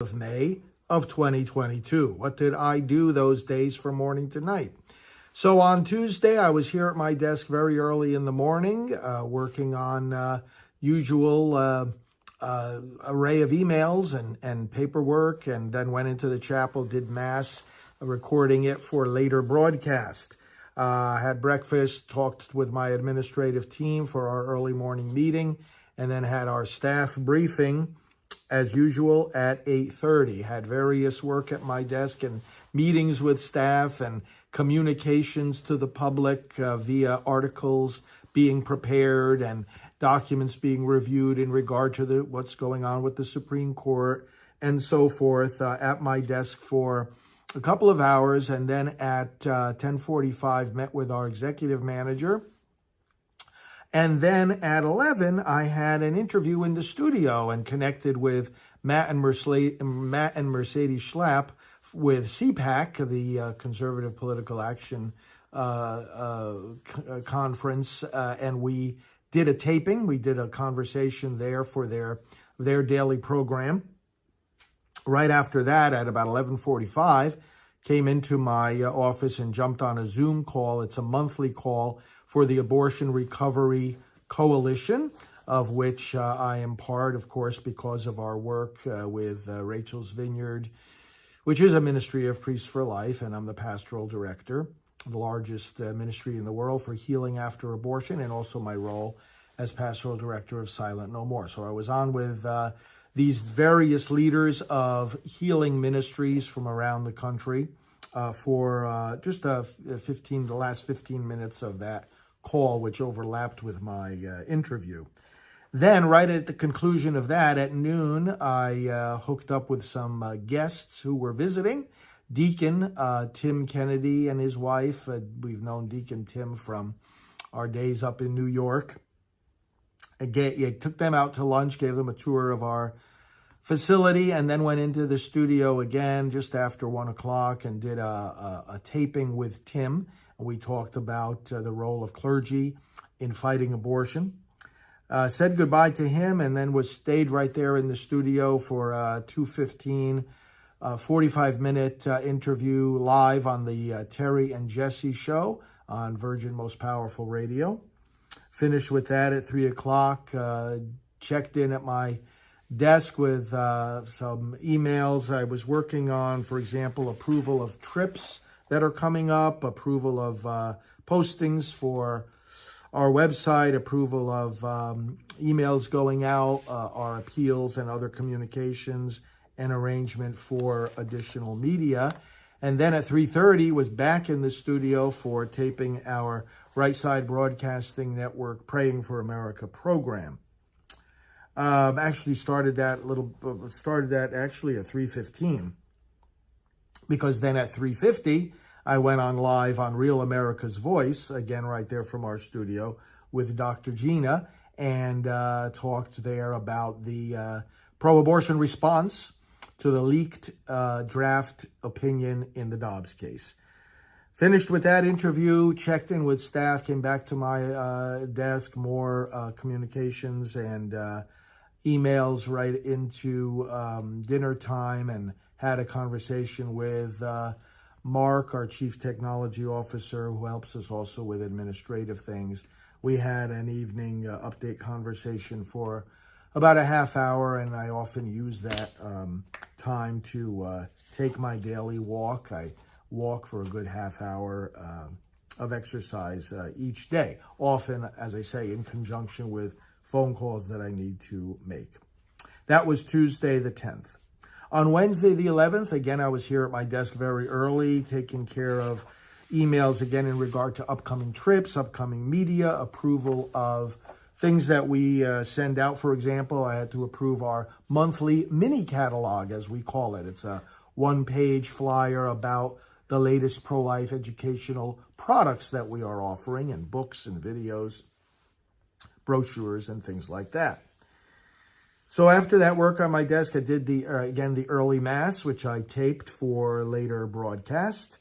of May of 2022. What did I do those days from morning to night? So on Tuesday, I was here at my desk very early in the morning, working on usual array of emails and paperwork, and then went into the chapel, did mass, recording it for later broadcast. Had breakfast, talked with my administrative team for our early morning meeting, and then had our staff briefing as usual at 8:30. Had various work at my desk and meetings with staff and communications to the public via articles being prepared and documents being reviewed in regard to what's going on with the Supreme Court and so forth at my desk for a couple of hours. And then at 10:45 met with our executive manager. And then at 11, I had an interview in the studio and connected with Matt and Mercedes Schlapp with CPAC, the Conservative Political Action Conference, and we did a taping. We did a conversation there for their daily program. Right after that, at about 11:45, came into my office and jumped on a Zoom call. It's a monthly call for the Abortion Recovery Coalition, of which I am part, of course, because of our work with Rachel's Vineyard, which is a ministry of Priests for Life, and I'm the pastoral director, the largest ministry in the world for healing after abortion, and also my role as pastoral director of Silent No More. So I was on with these various leaders of healing ministries from around the country for just the last 15 minutes of that call, which overlapped with my interview. Then, right at the conclusion of that, at noon, I hooked up with some guests who were visiting. Deacon Tim Kennedy and his wife. We've known Deacon Tim from our days up in New York. I took them out to lunch, gave them a tour of our facility, and then went into the studio again just after 1 o'clock and did a taping with Tim. We talked about the role of clergy in fighting abortion. Said goodbye to him, and then stayed right there in the studio for 2:15, 45-minute interview live on the Terry and Jesse show on Virgin Most Powerful Radio. Finished with that at 3 o'clock. Checked in at my desk with some emails I was working on. For example, approval of trips that are coming up, approval of postings for our website, approval of emails going out, our appeals and other communications, and arrangement for additional media. And then at 3:30 was back in the studio for taping our Right Side Broadcasting Network Praying for America program. Actually started that actually at 3:15, because then at 3:50 I went on live on Real America's Voice, again right there from our studio, with Dr. Gina, and talked there about the pro-abortion response to the leaked draft opinion in the Dobbs case. Finished with that interview, checked in with staff, came back to my desk, more communications and emails right into dinner time, and had a conversation with Mark, our Chief Technology Officer, who helps us also with administrative things. We had an evening update conversation for about a half hour, and I often use that time to take my daily walk. I walk for a good half hour of exercise each day, often, as I say, in conjunction with phone calls that I need to make. That was Tuesday the 10th. On Wednesday the 11th, again, I was here at my desk very early, taking care of emails again in regard to upcoming trips, upcoming media, approval of things that we send out. For example, I had to approve our monthly mini catalog, as we call it. It's a one-page flyer about the latest pro-life educational products that we are offering, and books and videos, brochures, and things like that. So after that work on my desk, I did the early mass, which I taped for later broadcast.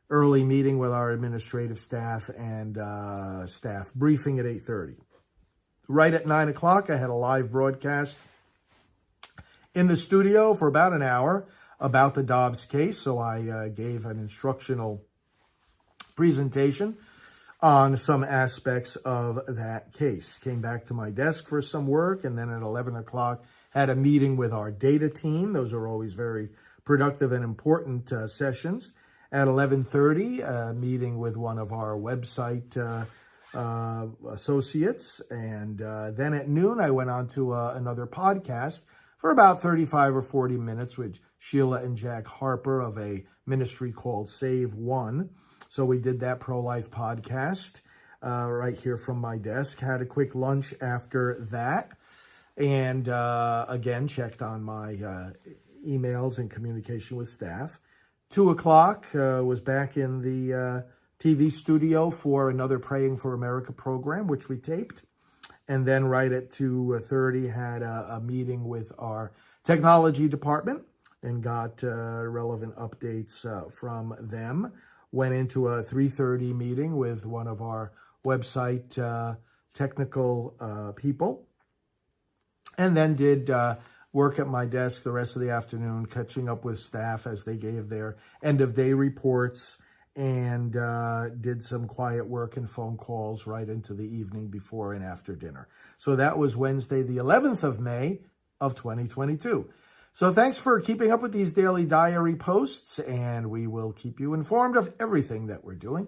Early meeting with our administrative staff and staff briefing at 8:30. Right at 9 o'clock, I had a live broadcast in the studio for about an hour about the Dobbs case. So I gave an instructional presentation on some aspects of that case. Came back to my desk for some work, and then at 11 o'clock had a meeting with our data team. Those are always very productive and important sessions. At 11:30, a meeting with one of our website associates. And then at noon, I went on to another podcast for about 35 or 40 minutes with Sheila and Jack Harper of a ministry called Save One. So we did that pro-life podcast right here from my desk. Had a quick lunch after that. And again, checked on my emails and communication with staff. 2 o'clock was back in the TV studio for another Praying for America program, which we taped. And then right at 2:30 had a meeting with our technology department and got relevant updates from them. Went into a 3:30 meeting with one of our website technical people. And then did work at my desk the rest of the afternoon, catching up with staff as they gave their end-of-day reports, and did some quiet work and phone calls right into the evening before and after dinner. So that was Wednesday, the 11th of May of 2022. So thanks for keeping up with these daily diary posts, and we will keep you informed of everything that we're doing